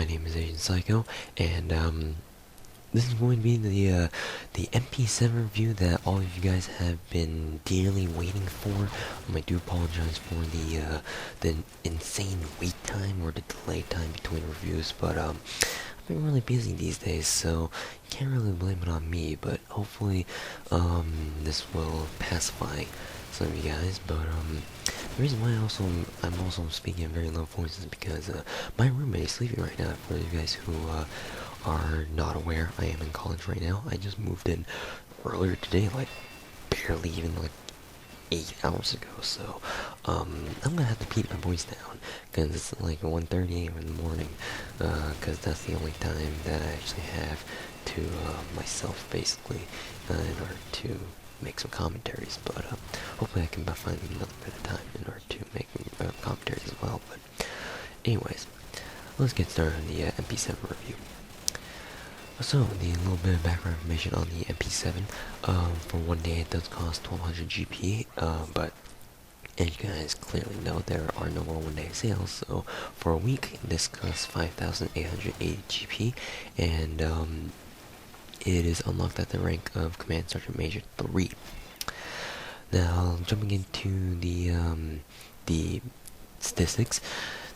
my name is Agent Psycho, and this is going to be the MP7 review that all of you guys have been dearly waiting for. I do apologize for the insane wait time or the delay time between reviews, but I've been really busy these days, so you can't really blame it on me. But hopefully, this will pacify some of you guys. But the reason why I'm also speaking in very low voice is because my roommate is sleeping right now. For you guys who are not aware, I am in college right now. I just moved in earlier today, like barely even like 8 hours ago. So I'm gonna have to keep my voice down because it's like 1:30 a.m. in the morning. Because that's the only time that I actually have to myself, basically, in order to make some commentaries. But hopefully I can find another bit of time in order to make commentaries as well. But anyways, let's get started on the MP7 review. So, the little bit of background information on the MP7. For one day it does cost 1200 GP, but as you guys clearly know, there are no more one-day sales. So for a week this costs 5880 GP, and it is unlocked at the rank of Command Sergeant Major 3. Now, jumping into the statistics,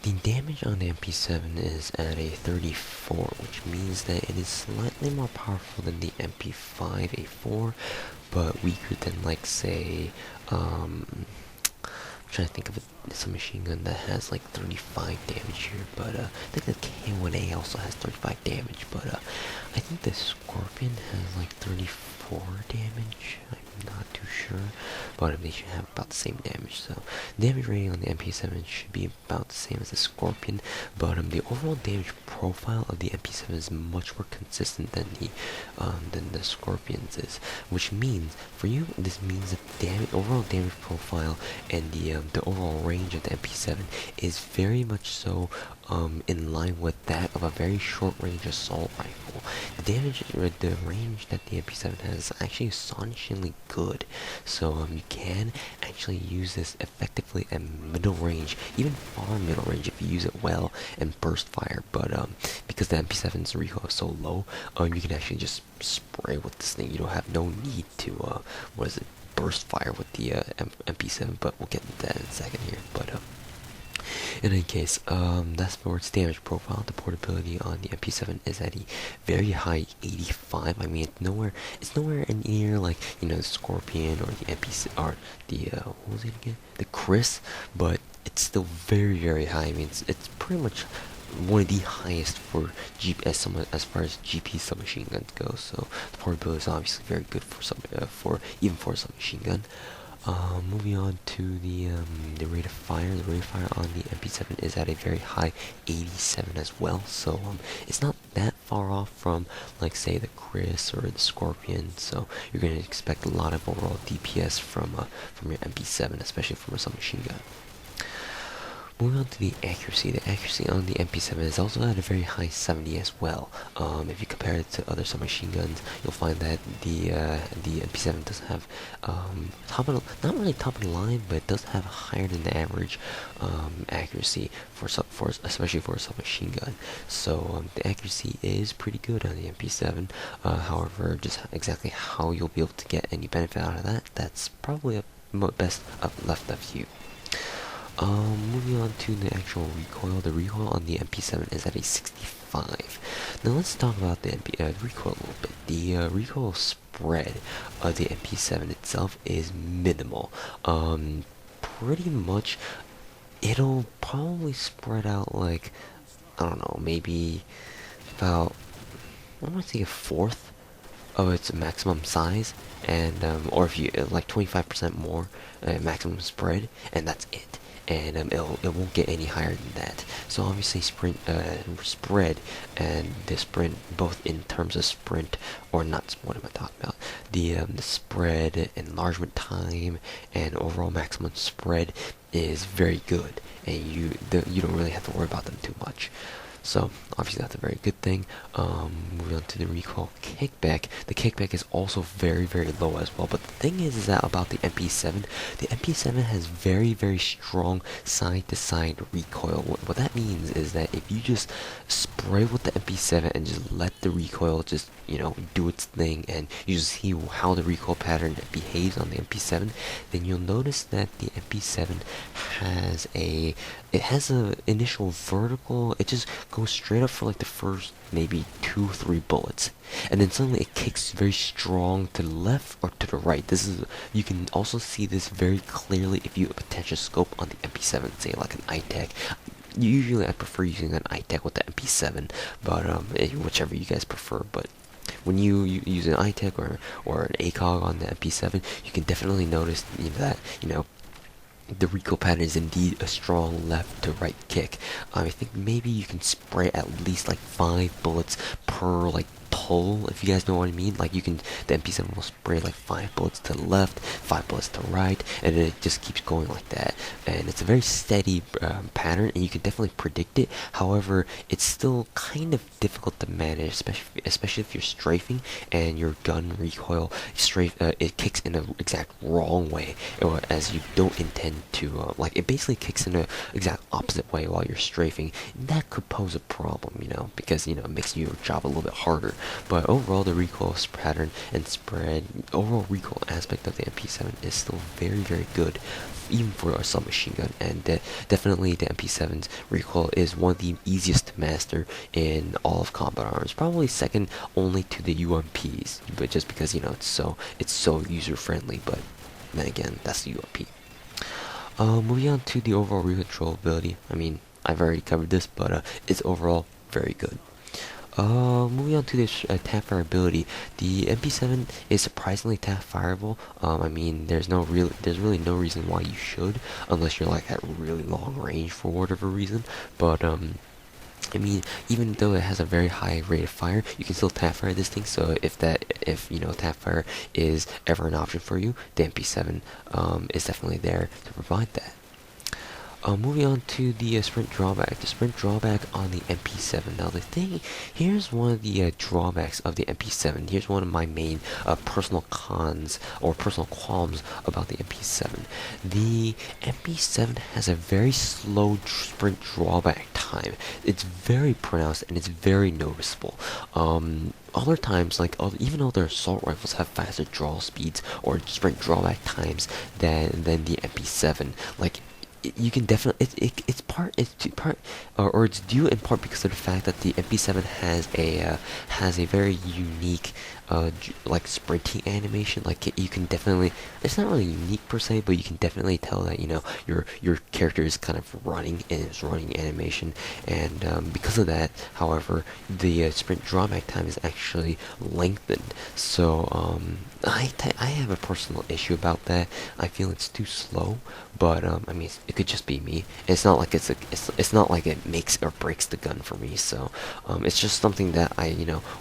the damage on the MP7 is at a 34, which means that it is slightly more powerful than the MP5A4, but weaker than, like, say, I'm trying to think of a submachine gun that has like 35 damage here, but I think the K1A also has 35 damage, but I think the Scorpion has like 34 damage. I'm not too sure, but they should have about the same damage. So damage rating on the MP7 should be about the same as the Scorpion, but the overall damage profile of the MP7 is much more consistent than the Scorpion's is, which means for you this means that the overall damage profile and the overall range of the MP7 is very much so in line with that of a very short range assault rifle. The range that the MP7 has is actually astonishingly good, so you can actually use this effectively at middle range, even far middle range if you use it well and burst fire. But because the MP7's recoil is so low, you can actually just spray with this thing. You don't have no need to burst fire with the MP7, but we'll get into that in a second here. But in any case, that's for its damage profile. The portability on the MP7 is at a very high 85. I mean, it's nowhere near like, the Scorpion or the MP or the what was it again? The Chris, but it's still very, very high. I mean, it's pretty much one of the highest for as far as GP submachine guns go. So the portability is obviously very good for even for a submachine gun. Moving on to the rate of fire. The rate of fire on the MP7 is at a very high 87 as well. So it's not that far off from, like, say, the Chris or the Scorpion. So you're going to expect a lot of overall DPS from your MP7, especially from a submachine gun. Moving on to the accuracy. The accuracy on the MP7 is also at a very high 70 as well. If you compare it to other submachine guns, you'll find that the MP7 does have not really top of the line, but it does have higher than the average accuracy especially for a submachine gun. So the accuracy is pretty good on the MP7. However, just exactly how you'll be able to get any benefit out of that's probably best left up to you. Moving on to the actual recoil. The recoil on the MP7 is at a 65. Now let's talk about the recoil a little bit. The recoil spread of the MP7 itself is minimal. Pretty much, it'll probably spread out like, I don't know, maybe about, I want to say a fourth of its maximum size, and or if you like 25% more maximum spread, and that's it. And it won't get any higher than that. So obviously spread and the sprint, both in terms of sprint, or not, what am I talking about? The spread, enlargement time, and overall maximum spread is very good, and you don't really have to worry about them too much. So obviously that's a very good thing. Moving on to the recoil kickback. The kickback is also very, very low as well. But the thing is that about the MP7, the MP7 has very, very strong side-to-side recoil. What that means is that if you just spray with the MP7 and just let the recoil just, do its thing, and you just see how the recoil pattern behaves on the MP7, then you'll notice that the MP7 has a initial vertical. It just goes straight up for like the first maybe 2-3 bullets, and then suddenly it kicks very strong to the left or to the right. You can also see this very clearly if you potential scope on the MP7, say like an iTech. Usually I prefer using an iTech with the MP7, but whichever you guys prefer. But when you use an iTech or an ACOG on the MP7, you can definitely notice that the recoil pattern is indeed a strong left to right kick. I think maybe you can spray at least like 5 bullets per like pull, if you guys know what I mean. Like the MP7 will spray like 5 bullets to the left, 5 bullets to the right, and then it just keeps going like that. And it's a very steady pattern, and you can definitely predict it. However, it's still kind of difficult to manage, especially if you're strafing and your gun recoil it kicks in an exact wrong way, or as you don't intend to. Like it basically kicks in an exact opposite way while you're strafing. And that could pose a problem, because it makes your job a little bit harder. But overall, the recoil pattern and spread, overall recoil aspect of the MP7 is still very, very good, even for a submachine gun. And definitely the MP7's recoil is one of the easiest to master in all of combat arms, probably second only to the UMPs, but just because it's so user friendly. But then again, that's the UMP. Moving on to the overall recontrollability. I mean, I've already covered this, but it's overall very good. Moving on to the tap fire ability, the MP7 is surprisingly tap fireable. I mean, there's really no reason why you should, unless you're like at really long range for whatever reason. But I mean, even though it has a very high rate of fire, you can still tap fire this thing. So if tap fire is ever an option for you, the MP7 is definitely there to provide that. Moving on to the sprint drawback. The sprint drawback on the MP7. Now here's one of the drawbacks of the MP7. Here's one of my main personal cons or personal qualms about the MP7. The MP7 has a very slow sprint drawback time. It's very pronounced and it's very noticeable. Other times, even though their assault rifles have faster draw speeds or sprint drawback times than the MP7, you can definitely it's due in part because of the fact that the MP7 has a very unique sprinting animation. You can definitely, it's not really unique per se, but you can definitely tell that your character is kind of running in its running animation, and because of that, however, the sprint drawback time is actually lengthened. So I have a personal issue about that. I feel it's too slow, but I mean, it could just be me. It's not like it's not like it makes or breaks the gun for me. So it's just something that I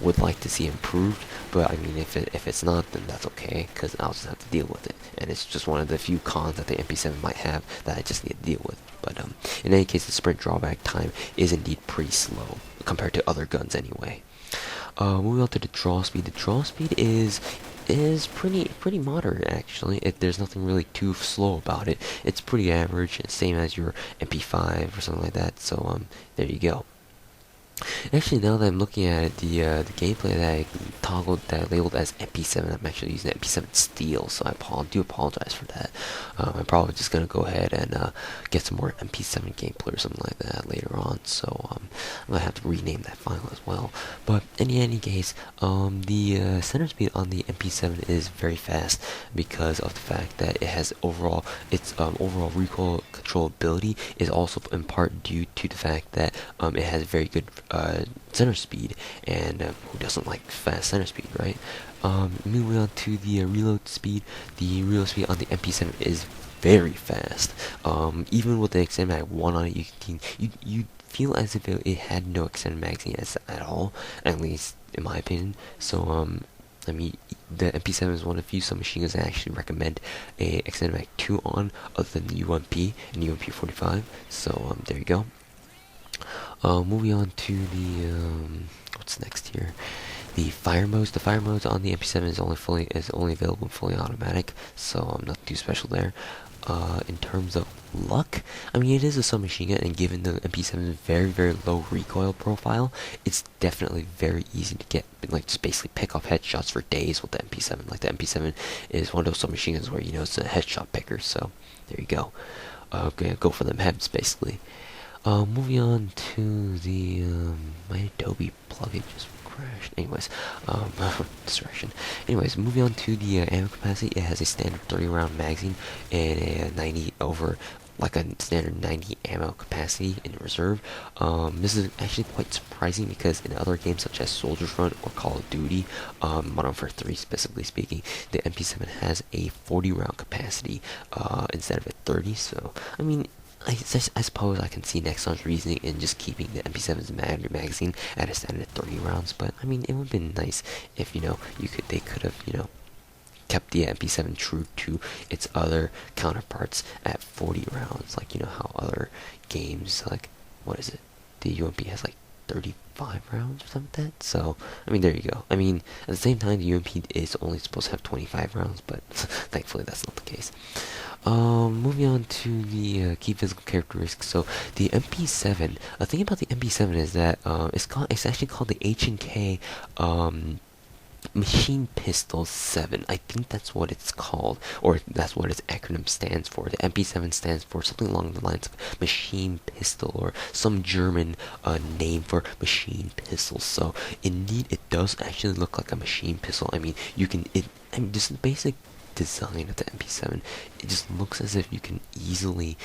would like to see improved. But I mean, if it's not, then that's okay, because I'll just have to deal with it. And it's just one of the few cons that the MP7 might have that I just need to deal with. But in any case, the sprint drawback time is indeed pretty slow compared to other guns anyway. Moving on to the draw speed. The draw speed is pretty moderate actually. There's nothing really too slow about it. It's pretty average, same as your MP5 or something like that. So there you go. Actually, now that I'm looking at it, the gameplay that I labeled as MP7, I'm actually using MP7 Steel, so I do apologize for that. I'm probably just gonna go ahead and get some more MP7 gameplay or something like that later on, so I'm gonna have to rename that file as well. But in any case, the center speed on the MP7 is very fast because of the fact that it has overall recoil controllability is also in part due to the fact that it has very good center speed, and who doesn't like fast center speed, right? Moving on to the reload speed. The reload speed on the MP7 is very fast. Even with the extended mag 1 on it, you feel as if it had no extended magazine at all, at least in my opinion. So I mean, the MP7 is one of the few submachine guns I actually recommend a extended mag 2 on, other than the UMP and UMP 45. So there you go. Moving on to the what's next here? The fire modes. The fire modes on the MP7 is only available in fully automatic, so I'm not too special there. In terms of luck, I mean it is a submachine gun, and given the MP7's very low recoil profile, it's definitely very easy to get like just basically pick off headshots for days with the MP7. Like the MP7 is one of those submachine guns where it's a headshot picker. So there you go. Go for them heads basically. Moving on to the my Adobe plugin just crashed. Anyways, distraction. Anyways, moving on to the ammo capacity. It has a standard 30 round magazine and a 90 over like a standard 90 ammo capacity in reserve. This is actually quite surprising because in other games such as Soldier's Run or Call of Duty, Modern Warfare 3 specifically speaking, the MP7 has a 40 round capacity instead of a 30. So I mean, I suppose I can see Nexon's reasoning in just keeping the MP7's magazine at a standard 30 rounds, but I mean, it would have been nice if they could have kept the MP7 true to its other counterparts at 40 rounds, like how other games like what is it? The UMP has like 35 rounds or something like that. So I mean, there you go. I mean, at the same time, the UMP is only supposed to have 25 rounds, but thankfully that's not the case. Moving on to the key physical characteristics. So the MP7. The thing about the MP7 is that it's actually called the H&K Machine Pistol 7. I think that's what it's called, or that's what its acronym stands for. The MP7 stands for something along the lines of machine pistol, or some German name for machine pistol. So indeed, it does actually look like a machine pistol. I mean, I mean, just the basic design of the MP7, it just looks as if you can easily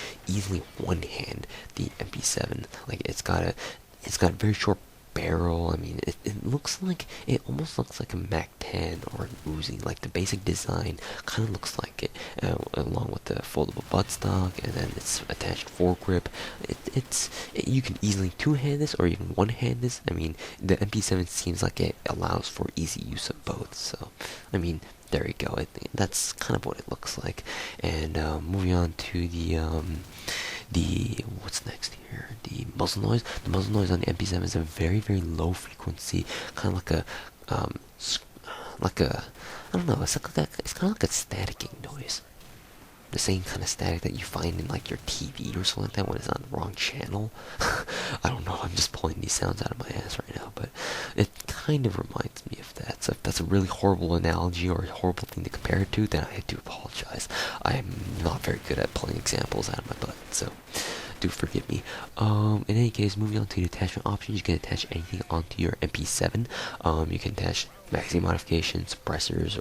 one hand the MP7. Like it's got a very short barrel. I mean, it almost looks like a Mac 10 or an Uzi. Like the basic design kind of looks like it, along with the foldable buttstock and then its attached foregrip. You can easily two-hand this or even one-hand this. I mean, the MP7 seems like it allows for easy use of both. So, I mean, there you go. I think that's kind of what it looks like. And moving on to the what's next here? The muzzle noise. The muzzle noise on the MP7 is a very low frequency, kind of like a I don't know. It's kind of like a staticking noise. The same kind of static that you find in like your TV or something like that when it's on the wrong channel. I don't know, I'm just pulling these sounds out of my ass right now, but it kind of reminds me of that. So if that's a really horrible analogy or a horrible thing to compare it to, then I do apologize. I'm not very good at pulling examples out of my butt, so do forgive me. In any case, moving on to the attachment options, you can attach anything onto your MP7. You can attach magazine modifications, suppressors,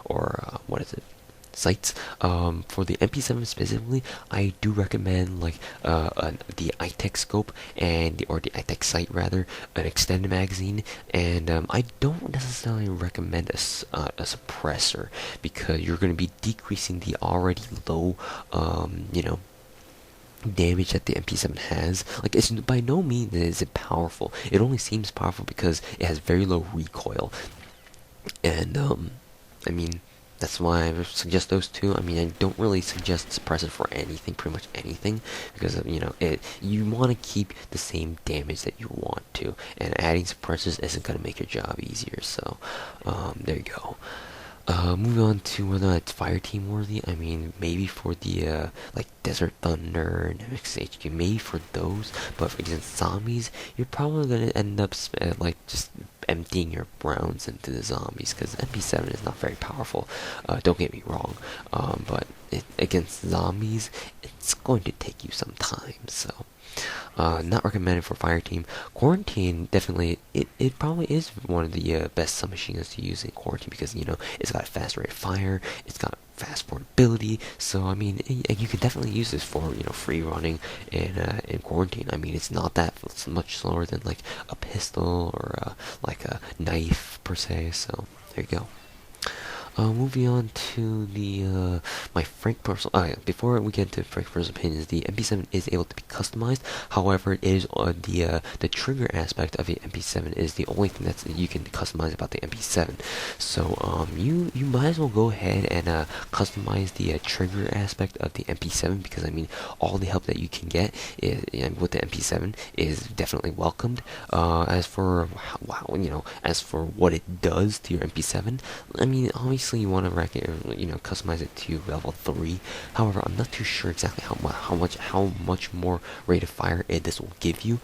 or what is it? Sights. For the MP7 specifically, I do recommend like the iTech scope or the iTech sight rather, an extended magazine, and I don't necessarily recommend a suppressor because you're going to be decreasing the already low damage that the MP7 has. Like, it's by no means is it powerful. It only seems powerful because it has very low recoil, and I mean, that's why I suggest those two. I mean, I don't really suggest suppressor for anything, pretty much anything, because you want to keep the same damage that you want to, and adding suppressors isn't gonna make your job easier. So, there you go. Moving on to whether it's fire team worthy. I mean, maybe for the like Desert Thunder and MXHQ, maybe for those, but against zombies, you're probably gonna end up like just emptying your rounds into the zombies because MP7 is not very powerful. Don't get me wrong, but against zombies, it's going to take you some time. So. Not recommended for fire team. Quarantine, definitely, it probably is one of the best submachine guns to use in quarantine because it's got a fast rate of fire, it's got fast portability. So I mean, you can definitely use this for free running in quarantine. I mean, it's not that much slower than like a pistol or like a knife per se. So there you go. moving on to the my frank personal. Before we get to frank personal opinions, the MP7 is able to be customized. However, it is the trigger aspect of the MP7 is the only thing that you can customize about the MP7. So you might as well go ahead and customize the trigger aspect of the MP7, because I mean all the help that you can get with the MP7 is definitely welcomed. As for as for what it does to your MP7, I mean obviously you want to customize it to level 3. However, I'm not too sure exactly how much more rate of fire this will give you.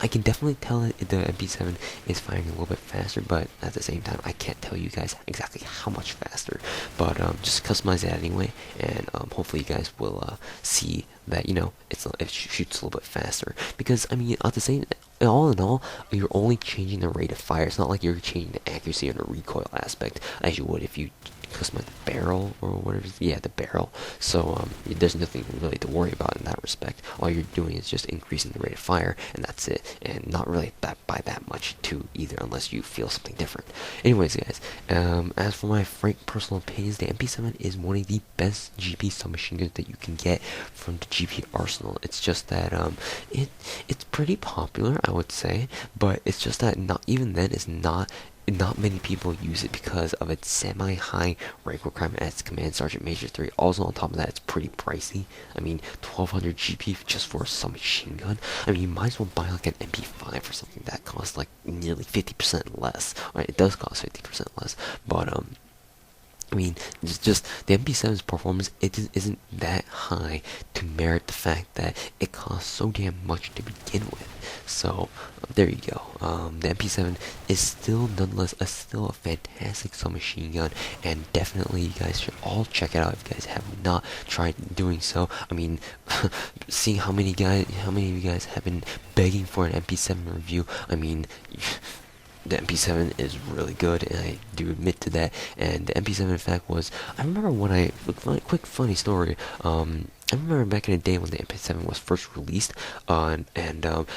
I can definitely tell that the MP7 is firing a little bit faster, but at the same time, I can't tell you guys exactly how much faster. But just customize it anyway, and hopefully you guys will see that it shoots a little bit faster. Because I mean, at the same, all in all, you're only changing the rate of fire. It's not like you're changing the accuracy or the recoil aspect as you would if you customize the barrel or whatever. Yeah, the barrel. So there's nothing really to worry about in that respect. All you're doing is just increasing the rate of fire, and that's it. And not really by that much too either, unless you feel something different. Anyways, guys, as for my frank personal opinions, the MP7 is one of the best GP submachine guns that you can get from the GP arsenal. It's just that it's pretty popular, I would say, but it's just that not even then is not many people use it because of its semi-high rank requirement as Command Sergeant Major 3. Also, on top of that, it's pretty pricey. I mean, 1200 GP just for a submachine gun. I mean, you might as well buy like an MP5 or something that costs like nearly 50% less. Right, it does cost 50% less, but I mean, just the MP7's performance isn't that high to merit the fact that it costs so damn much to begin with. So there you go. The MP7 is still nonetheless still a fantastic submachine gun, and definitely you guys should all check it out if you guys have not tried doing so. I mean, seeing how many of you guys have been begging for an MP7 review. I mean. The MP7 is really good, and I do admit to that. And the MP7, in fact, I remember when quick funny story. I remember back in the day when the MP7 was first released, and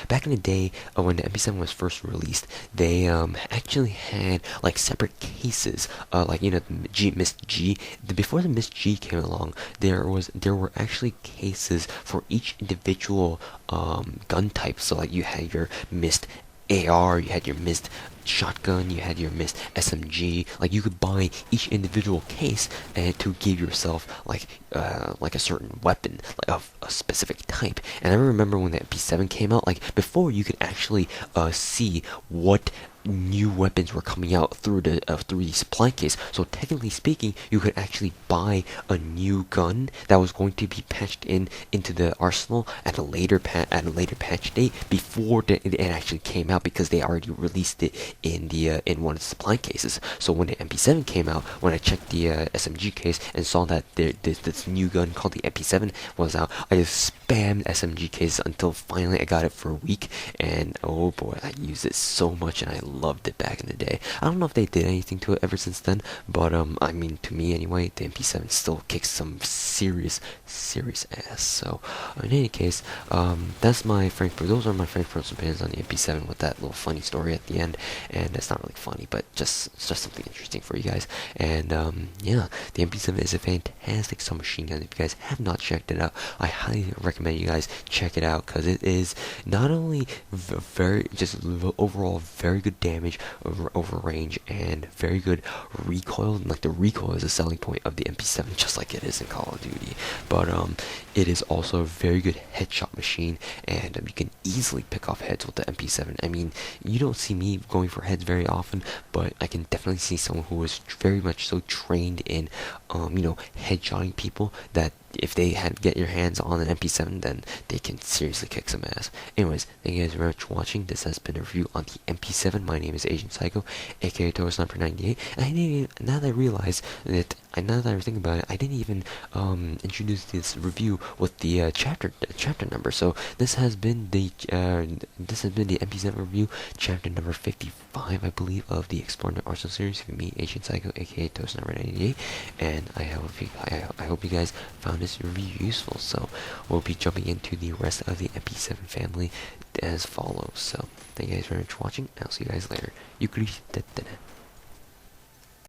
back in the day when the MP7 was first released, they actually had like separate cases, like the Mist G. Before the Mist G came along, there were actually cases for each individual gun type. So like you had your Mist AR, you had your Mist shotgun, you had your Mist SMG. Like you could buy each individual case and to give yourself like a certain weapon, like of a specific type. And I remember when the MP7 came out, like before you could actually see what new weapons were coming out through the supply case. So technically speaking, you could actually buy a new gun that was going to be patched into the arsenal at a later patch date before it actually came out, because they already released it in one of the supply cases. So when the MP7 came out, when I checked the SMG case and saw that this new gun called the MP7 was out, I just spammed SMG cases until finally I got it for a week, and oh boy, I used it so much and I loved it back in the day. I don't know if they did anything to it ever since then, but I mean, to me anyway, the MP7 still kicks some serious ass. So in any case, those are my frank personal opinions on the MP7 with that little funny story at the end. And it's not really funny, but just something interesting for you guys. And yeah, the MP7 is a fantastic submachine gun. If you guys have not checked it out, I highly recommend you guys check it out, because it is not only overall very good damage over range and very good recoil. Like the recoil is a selling point of the MP7, just like it is in Call of Duty. But it is also a very good headshot machine, and you can easily pick off heads with the MP7. I mean, you don't see me going for heads very often, but I can definitely see someone who is very much so trained in headshotting people that if they get your hands on an MP7, then they can seriously kick some ass. Anyways, thank you guys very much for watching. This has been a review on the MP7. My name is Agent Psycho, aka Sniper98. And now that I think about it, I didn't even introduce this review with the chapter number. So this has been the MP7 review, chapter number 55, I believe, of the Exploring the Arsenal series with me, Agent Psycho, aka Sniper98. And I hope you guys found this review useful. So we'll be jumping into the rest of the MP7 family as follows. So thank you guys very much for watching, and I'll see you guys later. Yukuri.